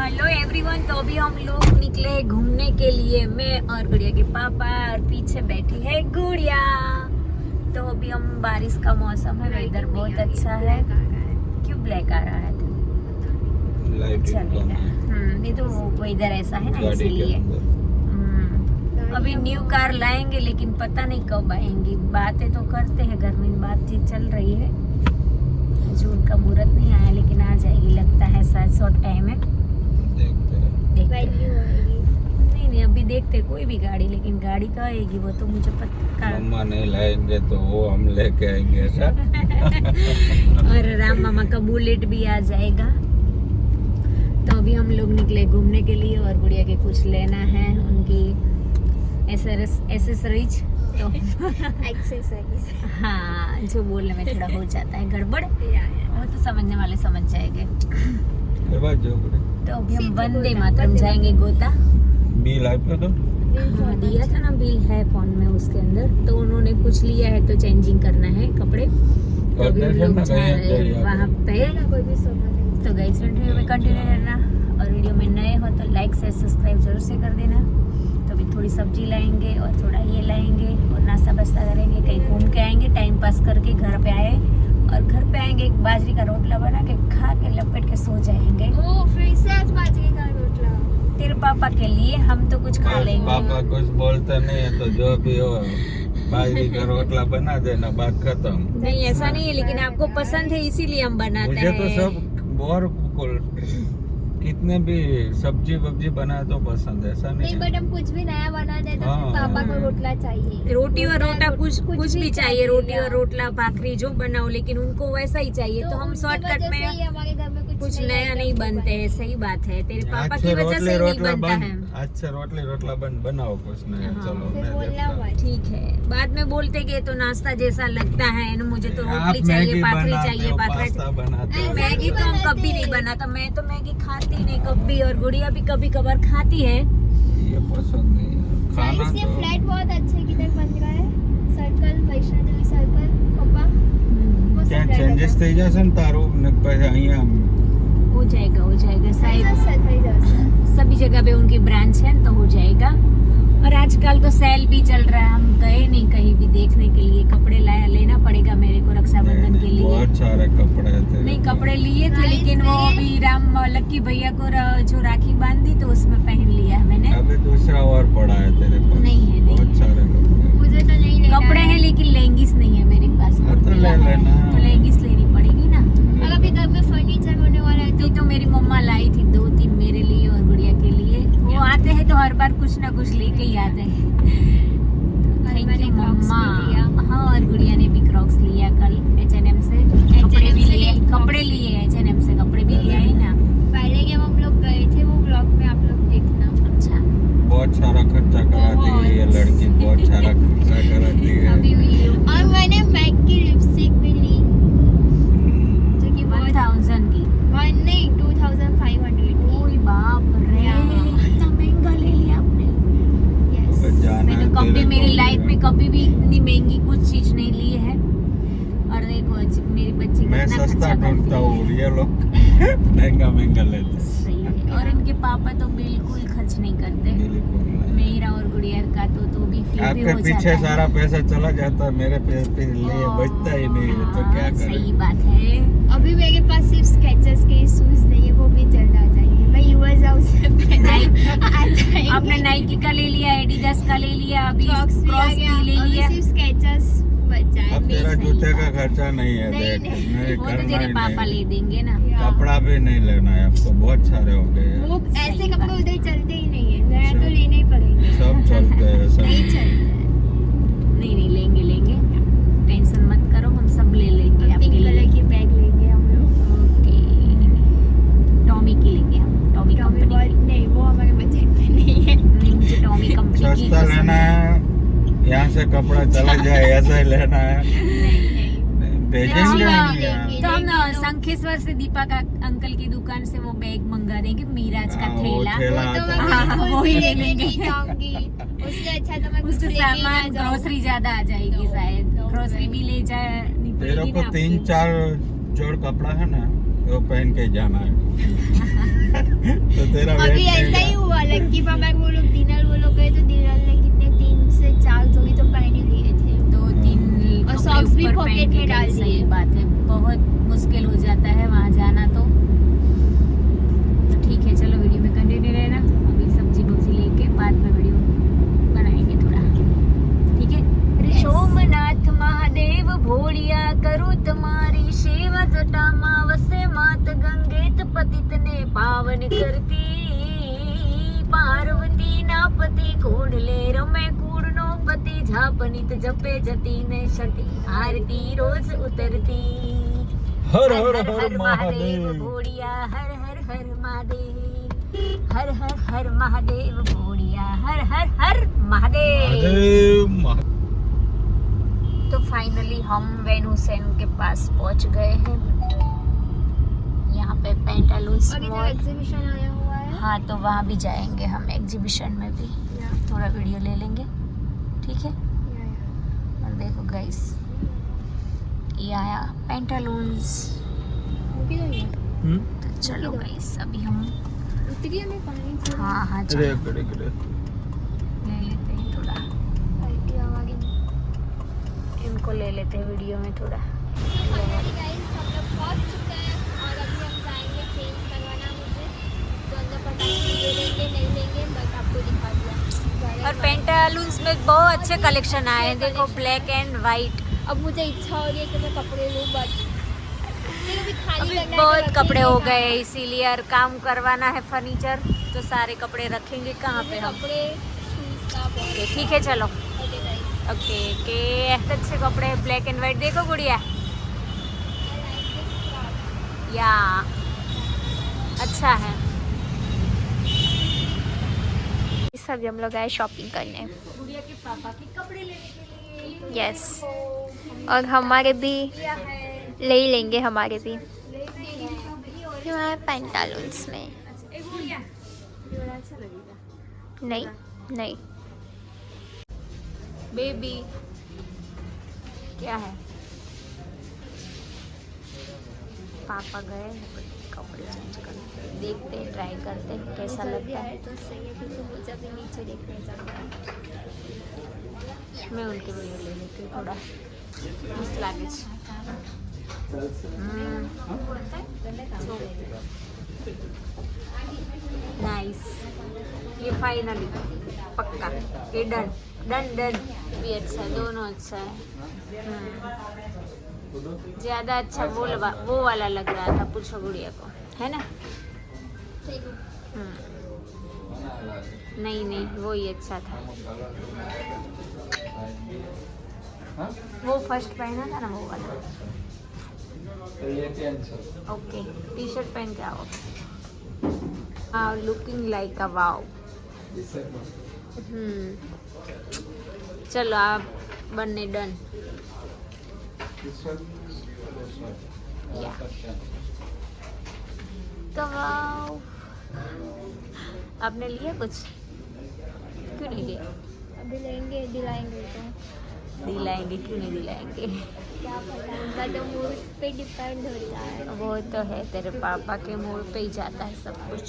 Hello everyone. तो अभी हम लोग निकले घूमने के लिए, मैं और गुड़िया के पापा, और पीछे बैठी है गुड़िया। तो अभी हम बारिश का मौसम है, वेदर बहुत अच्छा है। क्यों ब्लैक आ रहा है? चलेगा। ये तो वेदर ऐसा है ना, इसीलिए। अभी न्यू कार लाएंगे, लेकिन पता नहीं कब आएंगी। बातें तो करते हैं, घर में बातचीत चल रही है। जून का मुहूर्त नहीं आया, लेकिन आ जाएगी लगता है, शायद शॉर्ट टाइम है। नहीं अभी देखते कोई भी गाड़ी, लेकिन गाड़ी तो आएगी, वो तो मुझे पक्का। मम्मा नहीं लाएंगे तो वो हम लेके आएंगे ऐसा। और राम मामा का बुलेट भी आ जाएगा। तो अभी हम लोग निकले घूमने के लिए, और गुड़िया के कुछ लेना है, उनकी एसेसरीज। तो हाँ, जो बोलने में थोड़ा हो जाता है गड़बड़, वो तो समझने वाले समझ जाएंगे। तो अभी हम वंदे मातरम जाएंगे गोता। बिल आपका तो हाँ, दिया था ना, बिल है फोन में उसके अंदर। तो उन्होंने कुछ लिया है, तो चेंजिंग करना है कपड़े। तो अभी हम लोग जा रहे हैं वहाँ पे। तो गाइस, वीडियो में कंटिन्यू रहना, और वीडियो में नए हो तो लाइक से सब्सक्राइब जरूर से कर देना। तो अभी थोड़ी सब्जी लाएंगे, और थोड़ा ये लाएंगे, और नाश्ता वास्ता करेंगे, कहीं घूम के आएंगे, टाइम पास करके घर पे आए। और घर पे आएंगे, एक बाजरी का रोटला बना के खा के लपेट के सो जाएंगे। फिर से आज बाजरे का रोटला तेरे पापा के लिए, हम तो कुछ खा लेंगे। पापा कुछ बोलता नहीं है, तो जो भी हो बाजरी का रोटला बना देना, बात खत्म। नहीं ऐसा नहीं है, लेकिन आपको पसंद है इसीलिए हम बनाते हैं। मुझे तो सब और कितने भी सब्जी वब्जी बनाए तो पसंद है, ऐसा नहीं। बट हम कुछ भी नया बना दे तो फिर पापा को रोटला चाहिए। रोटी और रोटा कुछ भी चाहिए, रोटी और रोटला भाकरी जो बनाओ, लेकिन उनको वैसा ही चाहिए। तो हम शॉर्टकट में हमारे घर में कुछ नया नहीं बनते हैं। सही बात है, तेरे पापा की वजह से नहीं बनता है। अच्छा रोटला बनाओ कुछ नया। चलो मैं देखता। ठीक है, बाद में बोलते कि तो नाश्ता जैसा लगता है ना, मुझे तो रोटली चाहिए, पाथरी चाहिए, मैगी तो हम कभी नहीं बनाता। मैं तो मैगी खाती नहीं कभी, और गुड़िया भी कभी कभार खाती है। ये पसंद नहीं है खाना। ये फ्लैट बहुत अच्छे किधर बन रहा है, सर्कल, वैष्णो देवी सर्कल, पप्पा क्या चेंजेस થઈ જશે ને તારું ને પછી અહીંયા हो जाएगा शायद। सभी जगह पे उनकी ब्रांच है, तो हो जाएगा। और आजकल तो सेल भी चल रहा है, हम गए नहीं कहीं भी देखने के लिए। कपड़े लेना पड़ेगा मेरे को रक्षाबंधन के लिए। बहुत सारे कपड़े थे। नहीं कपड़े लिए थे, लेकिन वो अभी राम लक्की भैया को जो राखी बांधी, तो उसमें पहन लिया है मैंने। अभी दूसरा और पड़ा है तेरे पास? नहीं है, बहुत सारे मुझे तो नहीं लेना कपड़े हैं, लेकिन लहंगीस नहीं है मेरे पास। तो ले लेना। तो लहंगीस लेनी पड़ेगी ना। और अभी घर में फर्नीचर होने वाला है, तो मेरी मम्मा लाई थी 2-3 मेरे लिए और गुड़िया के लिए। वो आते हैं तो हर बार कुछ ना कुछ लेके ही आते हैं। थैंक यू मम्मा। हाँ, और गुड़िया ने भी क्रॉक्स लिया कल H&M से। कपड़े भी लिए H&M से, कपड़े भी लिए है ना। पहले जब हम लोग गए थे, वो ब्लॉग में आप लोग देखना। अच्छा, बहुत सारा खर्चा कराती है ये लड़की, बहुत सारा खर्चा कराती है। अभी हुई और मैंने मैक की लिपस्टिक भी ली, जो कि 1000 की। 2500। ओए बाप रे, इतना महंगा ले लिया आपने। मैंने कभी मेरी लाइफ में कभी भी इतनी महंगी कुछ चीज नहीं ली है। और देखो मेरी बच्ची मैं कितना सस्ता खर्चा करती ढूंढता है। हूँ, ये लोग महंगा लेते हैं। सही है। और इनके पापा तो बिल्कुल खर्च नहीं करते। बिल्कुल नहीं। मेरा और गुड़िया का तो भी फिर भी आपके हो पीछे जाता सारा है। पैसा चला जाता है, मेरे लिए बचता ही नहीं है, तो क्या करें। सही बात है। अभी मेरे पास सिर्फ स्केचर्स के शूज नहीं है, वो भी जल्द आ जाएंगे। मैं यूएस जाऊँ से पहले आपने नाइकी का ले लिया, एडिडास का ले लिया, अभी क्रॉक्स भी ले लिया। सिर्फ स्केचर्स बच जाए। अब तेरा सही जूते का बात। खर्चा नहीं है, नहीं, देख नहीं। नहीं वो तो करना तेरे ही पापा नहीं। ले देंगे ना। कपड़ा भी नहीं लेना है, अब तो बहुत सारे हो गए हैं। वो सही ऐसे बात। कपड़े उधर चलते ही नहीं है, नया तो सब- लेने ही पड़ेंगे। सब चलते हैं सब। नहीं चलते। नहीं लेंगे, टेंशन मत करो, हम सब ले लेंगे आपके पिंक लिए। कलर की बैग लेंगे हम लोग। ओके, टॉमी की लेंगे हम, टॉमी टॉमी कंपनी बॉय की। नहीं, वो हमारे बजट में नहीं है। नहीं, मुझे टॉमी कंपनी की सस्ता पसंद लेना है, यहाँ से कपड़ा चला जाए ऐसा ही लेना है। भेजेंगे हम यहाँ। तो हम शंखेश्वर से दीपा का अंकल की दुकान से वो बैग मंगा देंगे, मीराज का हाँ, वो थैला। थैला वो तो आता मैं है। बिल्कुल वही भी ले लेके लेंगे। नहीं जाऊंगी। उससे अच्छा तो मैं कुछ उससे लेके ही ना सामान जाऊं। ग्रोसरी ज्यादा आ जाएगी शायद। ग्रोसरी भी ले जानी तेरे पड़ेगी को ना 3-4 जोड़ कपड़ा है ना, वो पहन के जाना है। तो तेरा अभी वेट ऐसा ही नहीं हुआ लक्की पापा वो लोग डिनर गए तो डिनर ने कितने 3 से 4 जोड़ी तो पहन लिए थे 2-3 और कपड़े socks भी ऊपर pocket पहन के में डाल गई, सही दिए। बात है, बहुत मुश्किल हो जाता है वहाँ जाना। तो ठीक है, चलो वीडियो में कंटिन्यू रहना। अभी सब्जी वब्जी लेके बाद में वीडियो बनाएंगे थोड़ा, ठीक है। सोमनाथ महादेव भोलिया करो तुम्हारी सेवा, जटा मावसे मात गंगेत पतित ने पावन करती, पार्वती नापति कोण ले रमे कूड़नो पति, झापनित जपे जती ने सती, आरती रोज उतरती। हर हर हर महादेव भोलिया हर हर हर महादेव, हर हर हर महादेव भोलिया हर हर हर महादेव। महादेव। तो फाइनली हम वेनुसेन के पास पहुंच गए हैं। यहाँ पे पेंटालून्स और इधर मॉल, एग्जीबिशन आया हुआ है। हाँ तो वहाँ भी जाएंगे हम, एग्जीबिशन में भी थोड़ा वीडियो ले लेंगे, ठीक है। और देखो गाइस, ये आया पेंटालून्स। तो चलो गाइस अभी हम, उतरी हमें पानी से हाँ हाँ अरे चलो करे करे ले लेते हैं थोड़ा, पलटी आवाज़। इनको ले लेते हैं वीडियो में थोड़ा। फाइनली गाइस हम लोग पहुंच चुके हैं और अभी हम जाएंगे चेंज करवाना मुझे, तो अंदर पटाखे ले लेंगे नहीं लेंगे बट आपको दिखा दिया। और पेंटालून्स में बहुत अच्छे कलेक्शन आए हैं, देखो ब्लैक एंड वाइट। अब मुझे इच्छा हो रही है कि मैं कपड़े लूँ बट फिर अभी खाली अभी करना है बहुत तो कपड़े हो रखेंगे गए, कहाँ? इसीलिए और काम करवाना है फर्नीचर, तो सारे कपड़े रखेंगे कहाँ पे हम। कपड़े शूज का ओके ठीक है चलो, ओके गाइस। ओके के अच्छे कपड़े हैं ब्लैक एंड वाइट, देखो गुड़िया, या अच्छा है। इस सब हम लोग आए शॉपिंग करने। गुड़िया के पापा के कपड़े लेने के लिए। यस, और हमारे भी ले ही लेंगे, हमारे भी हमारे पेंटालून्स में। नहीं नहीं बेबी क्या है, पापा गए कपड़े चेंज करने, देखते हैं ट्राई करते हैं कैसा लगता है। तो सही है क्योंकि मुझे भी नीचे देखने जाना है। मैं उनके वीडियो ले लेती हूँ थोड़ा, मस्त लागे नाइस। ये फाइनली पक्का, ये डन डन डन भी अच्छा है, दोनों अच्छा है। ज़्यादा अच्छा वो वाला लग रहा था, पूछो गुड़िया को, है ना। नहीं नहीं वो ही अच्छा था, वो फर्स्ट पहना था ना वो वाला। ओके टी शर्ट पहन के आओ। हाँ लुकिंग लाइक अ वाव। चलो आप बनने डन। या तो वाव, आपने लिया कुछ, क्यों नहीं लिया? अभी लेंगे, दिलाएंगे तो दिलाएंगे, क्यों नहीं दिलाएंगे? क्या पता, उनका तो मूड पे डिपेंड होता है। वो तो है, तेरे पापा के मूड पे ही जाता है सब कुछ।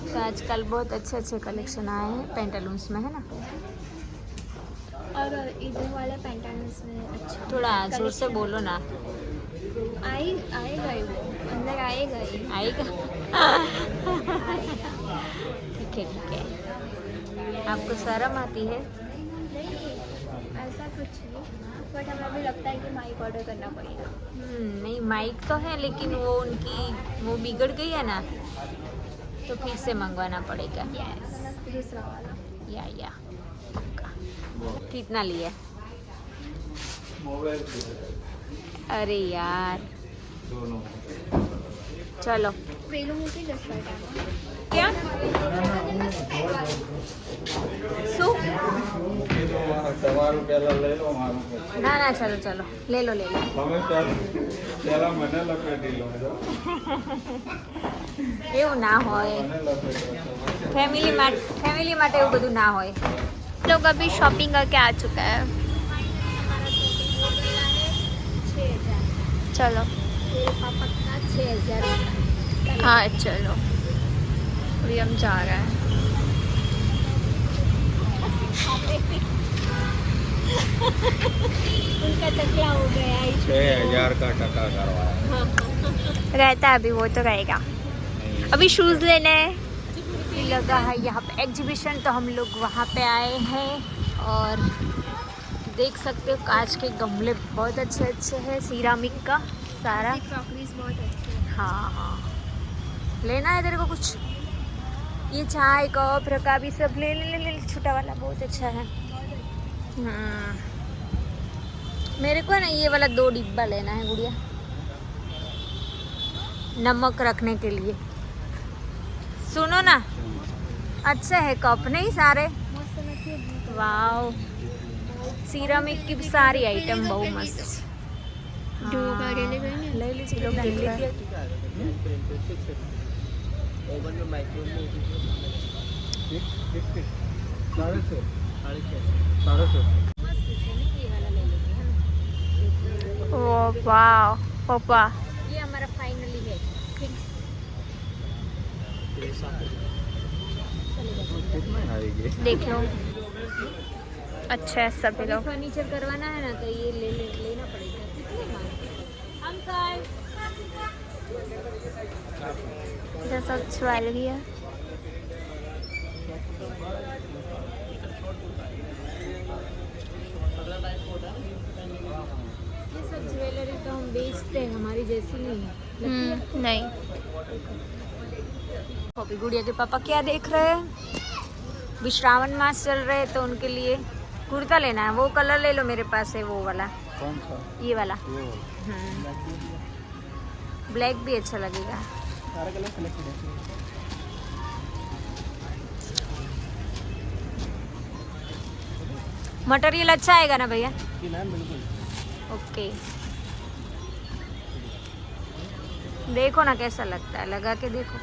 तो आजकल बहुत अच्छे अच्छे कलेक्शन आए हैं पेंटालून्स में, है ना। और इधर वाले पेंटालून्स में अच्छा थोड़ा जोर से बोलो ना। आएगा ही वो, अंदर आएगा ही। आएगा ठीक है ठीक है। आपको शर्म आती है? नहीं ऐसा कुछ नहीं, बट हमें अभी लगता है कि माइक ऑर्डर करना पड़ेगा। नहीं माइक तो है, लेकिन वो उनकी वो बिगड़ गई है ना, तो फिर से मंगवाना पड़ेगा। यस, दूसरा वाला। या पक्का। कितना लिया? अरे यार चलो पेलू मुझे 10 रुपये क्या શું? તમારું પહેલા લઈ લો, મારું પછી. ના ના ચલો ચલો ले लो તમે પહેલા મને લપેટી લો છો. એવું ના હોય, મને લપેટો. ફેમિલી માટે એવું બધું ના હોય। लोग अभी शॉपिंग करके आ चुका है। चलो पापा का 6,000। हाँ चलो। अभी हम जा रहे हैं। उनका टकला हो गया है। 6,000 का टका करवाया। रहता है अभी, वो तो रहेगा। अभी शूज़ लेने हैं। ये लगा है यहाँ पे एग्जीबिशन, तो हम लोग वहाँ पे आए हैं और देख सकते हो कांच के गमले बहुत अच्छे अच्छे हैं, सिरामिक का सारा। क्रॉकरीज बहुत अच्छी है। हाँ हाँ, लेना है तेरे को कुछ? ये चाय कप रखा भी सब ले ले ले ले, छोटा वाला बहुत अच्छा है। मेरे को है ना ये वाला 2 डिब्बा लेना है गुड़िया, नमक रखने के लिए। सुनो ना, अच्छे है कप नहीं सारे? वाओ, सिरामिक की सारी आइटम बहुत मस्त। हाँ, ले लीजिए लोग, ले लीजिए। ओ वाह पापा, ये हमारा फाइनली है फिक्स। देख लो अच्छा है सभी लोग। फर्नीचर करवाना है ना, तो ये लेना पड़ेगा। कितने का? अंकल इधर सब ज्वेलरी है। ये सब ज्वेलरी तो हम बेचते हैं, हमारी जैसी नहीं है। लगती है? नहीं। अभी गुड़िया के पापा क्या देख रहे हैं? अभी श्रावण मास चल रहे हैं तो उनके लिए कुर्ता लेना है। वो कलर ले लो, मेरे पास है वो वाला। कौन सा? ये वाला। ये वाला। ब्लैक भी अच्छा लगेगा। सारे कलर सेलेक्टेड है। मटेरियल अच्छा आएगा ना भैया? जी मैम, बिल्कुल। ओके, देखो ना कैसा लगता है, लगा के देखो।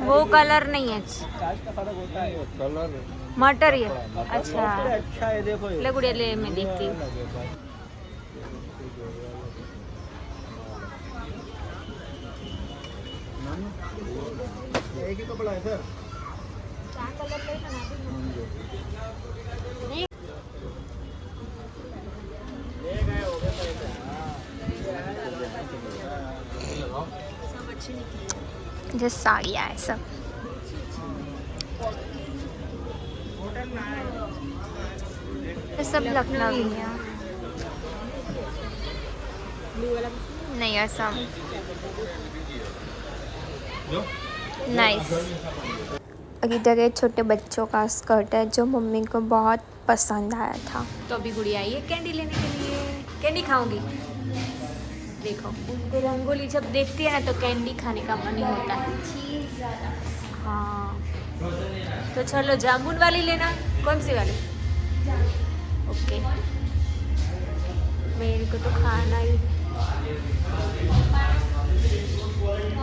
वो कलर नहीं है, चार्ज का फर्क होता है। कलर मटेरियल अच्छा। अच्छा है, देखो ये। ले गुड़िया ले, मैं देखती हूँ। एक ही कपड़ा है सर। जो साड़ियाँ है सब। ये सब लखनवी है। नहीं ऐसा नाइस। और इधर एक छोटे बच्चों का स्कर्ट है जो मम्मी को बहुत पसंद आया था। तो अभी गुड़िया आई है कैंडी लेने के लिए। कैंडी खाऊंगी? देखो, उनको रंगोली जब देखती है ना तो कैंडी खाने का मन ही होता है। हाँ, तो चलो जामुन वाली लेना। कौन सी वाली? ओके, मेरे को तो खाना ही।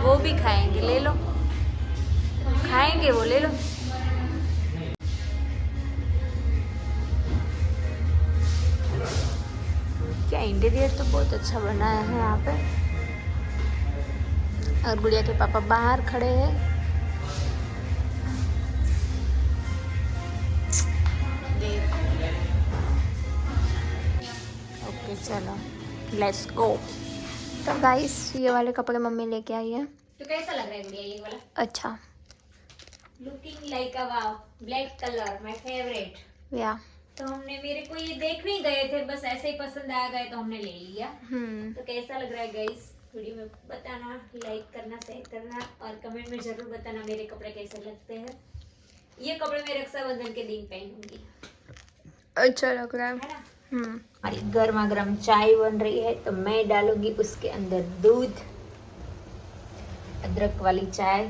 वो भी खाएंगे, ले लो। खाएंगे वो, ले लो। क्या इंटीरियर तो बहुत अच्छा बनाया है यहाँ पे। और गुड़िया के पापा बाहर खड़े हैं। देखो, ओके चलो लेट्स गो। तो गाइस ये वाले कपड़े मम्मी लेके आई है। तो कैसा लग रहा है गुड़िया ये वाला? अच्छा, looking like a wow, black colour my favourite. या तो हमने, मेरे को ये देख नहीं गए थे, बस ऐसे ही पसंद आ गए तो हमने ले लिया। तो कैसा लग रहा है गाइस, वीडियो में बताना, लाइक करना, शेयर करना और कमेंट में जरूर बताना मेरे कपड़े कैसे लगते हैं। ये कपड़े मैं रक्षाबंधन के दिन पहनूंगी। अच्छा लग रहा है है ना? हमारी हमारी गर्मा गर्म चाय बन रही है तो मैं डालूंगी उसके अंदर दूध, अदरक वाली चाय।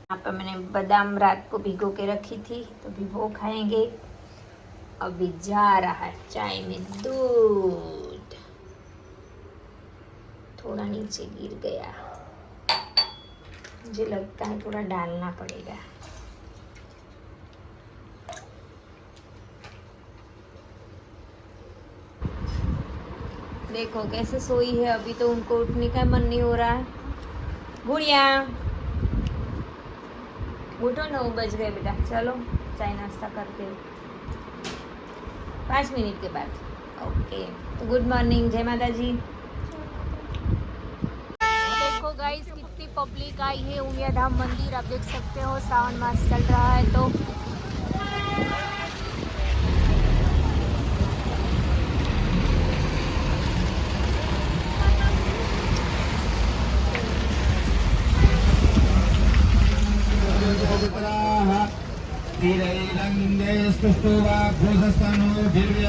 यहाँ पर मैंने बादाम रात को भिगो के रखी थी तो भी वो खाएंगे। अभी जा रहा है चाय में दूध, थोड़ा नीचे गिर गया, मुझे लगता है थोड़ा डालना पड़ेगा। देखो कैसे सोई है, अभी तो उनको उठने का मन नहीं हो रहा है। गुड़िया उठो, 9 बज गए बेटा, चलो चाय नाश्ता करते हो 5 मिनट के बाद। ओके, तो गुड मॉर्निंग, जय माता जी। देखो गाइस कितनी पब्लिक आई है उमिया धाम मंदिर, आप देख सकते हो श्रावण मास चल रहा है तो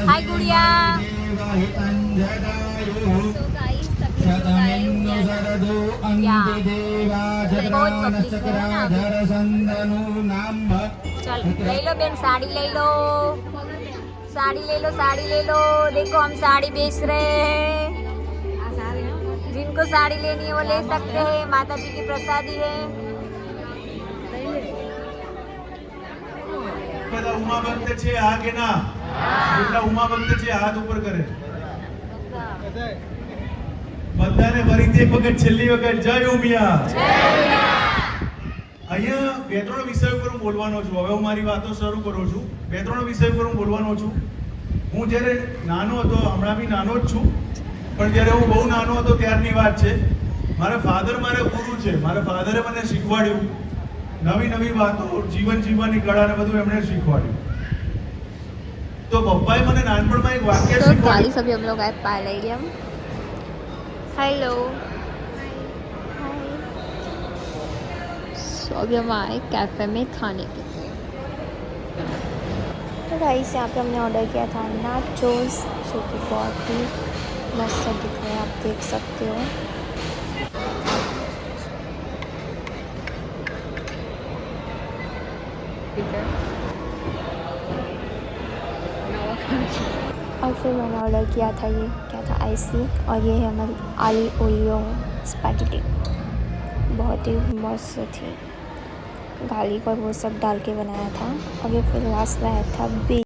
हाय गुड़िया। तो गाइस सभी लोग आए हुए हैं ना। चल ले लो बेन, साड़ी ले लो, साड़ी ले लो, साड़ी ले लो। देखो हम साड़ी बेच रहे हैं, जिनको साड़ी लेनी है वो ले सकते हैं, माता जी की प्रसादी है। બધા ઉમા ભક્ત છે આ કે ના? એટલા ઉમા ભક્ત છે હાથ ઉપર કરે. બધાને ફરીથી એક વખત છેલ્લી વખત જય ઉમિયા. અહીંયા બે ત્રણ વિષય ઉપર હું બોલવાનો છું. હવે હું મારી વાતો શરૂ કરું છું. બે ત્રણ વિષય ઉપર હું બોલવાનો છું. હું જ્યારે નાનો હતો, હમણાં બી નાનો જ છું, પણ જ્યારે હું બહુ નાનો હતો ત્યારની વાત છે. મારા ફાધર મારા ગુરુ છે. મારા ફાધરે મને શીખવાડ્યું નવી નવી વાતો, જીવન જીવવાની કળા ને બધું એમણે શીખવાડ્યું. તો પપ્પાએ મને નાનપણમાં એક વાક્ય तो શીખવાડ્યું. गाइस अभी हम लोग आए पैलेडियम। हेलो, सो अभी हम आए कैफ़े में खाने के लिए। तो गाइस यहाँ पे हमने ऑर्डर किया था नाचोस, जो कि बहुत ही मस्त दिख रहे हैं, आप देख सकते हो। और फिर मैंने ऑर्डर किया था, ये क्या था, आईसी, और ये है हमारी आलू ओलियो स्पैगेटी, बहुत ही मस्त थी, गार्लिक और वो सब डाल के बनाया था। और ये फिर लास्ट में आया था